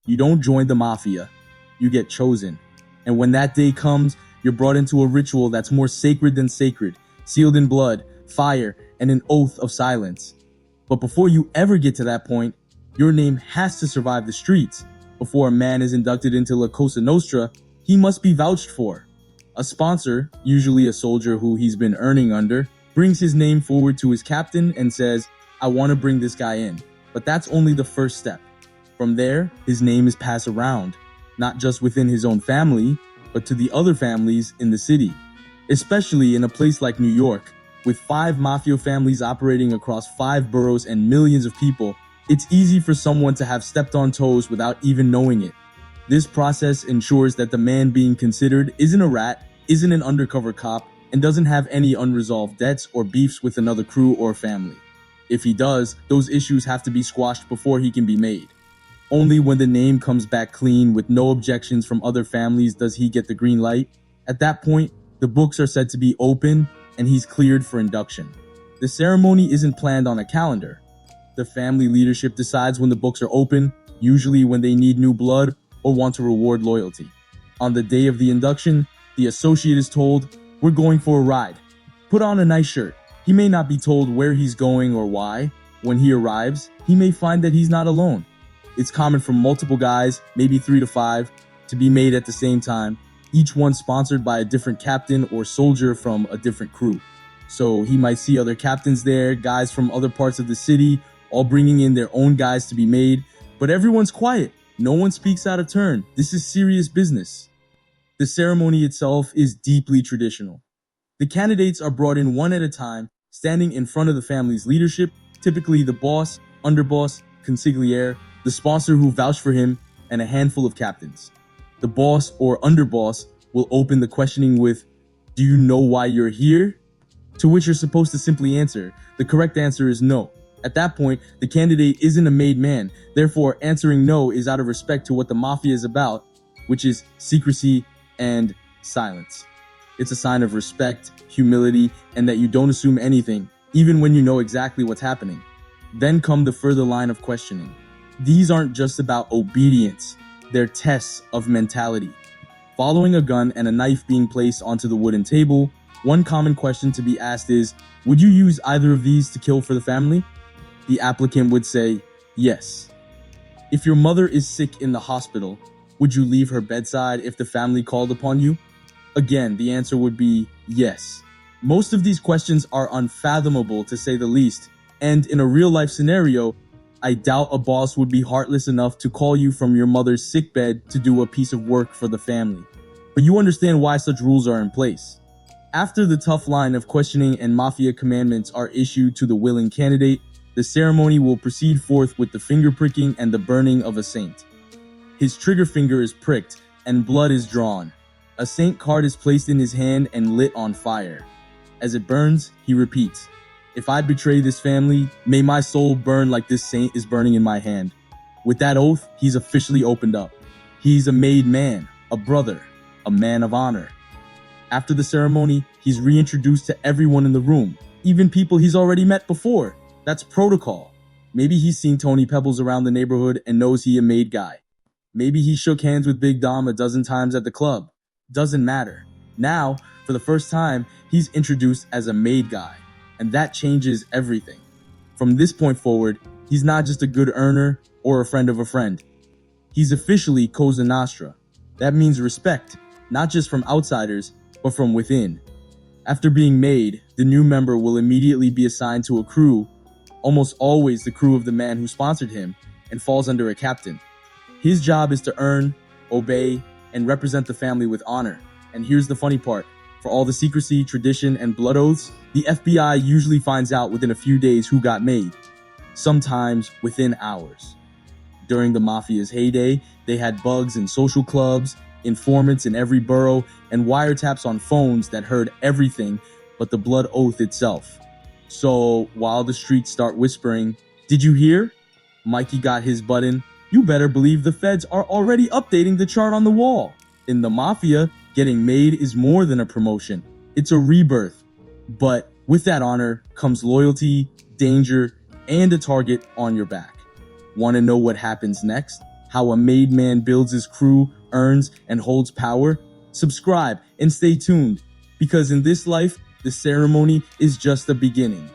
You don't join the mafia, you get chosen. And when that day comes, you're brought into a ritual that's more sacred than sacred, sealed in blood, fire, and an oath of silence. But before you ever get to that point, your name has to survive the streets. Before a man is inducted into La Cosa Nostra, he must be vouched for. A sponsor, usually a soldier who he's been earning under, brings his name forward to his captain and says, "I want to bring this guy in." But that's only the first step. From there, his name is passed around, not just within his own family, but to the other families in the city. Especially in a place like New York, with 5 mafia families operating across 5 boroughs and millions of people, it's easy for someone to have stepped on toes without even knowing it. This process ensures that the man being considered isn't a rat, isn't an undercover cop, and doesn't have any unresolved debts or beefs with another crew or family. If he does, those issues have to be squashed before he can be made. Only when the name comes back clean with no objections from other families does he get the green light. At that point, the books are said to be open and he's cleared for induction. The ceremony isn't planned on a calendar. The family leadership decides when the books are open, usually when they need new blood or want to reward loyalty. On the day of the induction, the associate is told, "We're going for a ride. Put on a nice shirt." He may not be told where he's going or why. When he arrives, he may find that he's not alone. It's common for multiple guys, maybe 3 to 5, to be made at the same time, each one sponsored by a different captain or soldier from a different crew. So he might see other captains there, guys from other parts of the city, all bringing in their own guys to be made, but everyone's quiet. No one speaks out of turn. This is serious business. The ceremony itself is deeply traditional. The candidates are brought in one at a time, standing in front of the family's leadership, typically the boss, underboss, consigliere, the sponsor who vouched for him, and a handful of captains. The boss or underboss will open the questioning with, "Do you know why you're here?" To which you're supposed to simply answer. The correct answer is no. At that point, the candidate isn't a made man, therefore answering no is out of respect to what the mafia is about, which is secrecy and silence. It's a sign of respect, humility, and that you don't assume anything, even when you know exactly what's happening. Then come the further line of questioning. These aren't just about obedience, they're tests of mentality. Following a gun and a knife being placed onto the wooden table, one common question to be asked is, "Would you use either of these to kill for the family?" The applicant would say, "Yes." If your mother is sick in the hospital, would you leave her bedside if the family called upon you? Again, the answer would be yes. Most of these questions are unfathomable to say the least, and in a real-life scenario, I doubt a boss would be heartless enough to call you from your mother's sickbed to do a piece of work for the family. But you understand why such rules are in place. After the tough line of questioning and mafia commandments are issued to the willing candidate, the ceremony will proceed forth with the finger pricking and the burning of a saint. His trigger finger is pricked and blood is drawn. A saint card is placed in his hand and lit on fire. As it burns, he repeats, "If I betray this family, may my soul burn like this saint is burning in my hand." With that oath, he's officially opened up. He's a made man, a brother, a man of honor. After the ceremony, he's reintroduced to everyone in the room, even people he's already met before. That's protocol. Maybe he's seen Tony Pebbles around the neighborhood and knows he a made guy. Maybe he shook hands with Big Dom a dozen times at the club. Doesn't matter. Now, for the first time, he's introduced as a made guy, and that changes everything. From this point forward, he's not just a good earner or a friend of a friend. He's officially Cosa Nostra. That means respect, not just from outsiders, but from within. After being made, the new member will immediately be assigned to a crew, almost always the crew of the man who sponsored him, and falls under a captain. His job is to earn, obey, and represent the family with honor. And here's the funny part. For all the secrecy, tradition, and blood oaths, the FBI usually finds out within a few days who got made, sometimes within hours. During the mafia's heyday, they had bugs in social clubs, informants in every borough, and wiretaps on phones that heard everything but the blood oath itself. So while the streets start whispering, "Did you hear? Mikey got his button," you better believe the feds are already updating the chart on the wall. In the mafia, getting made is more than a promotion. It's a rebirth. But with that honor comes loyalty, danger, and a target on your back. Want to know what happens next? how a made man builds his crew, earns, and holds power? Subscribe and stay tuned, because in this life, the ceremony is just the beginning.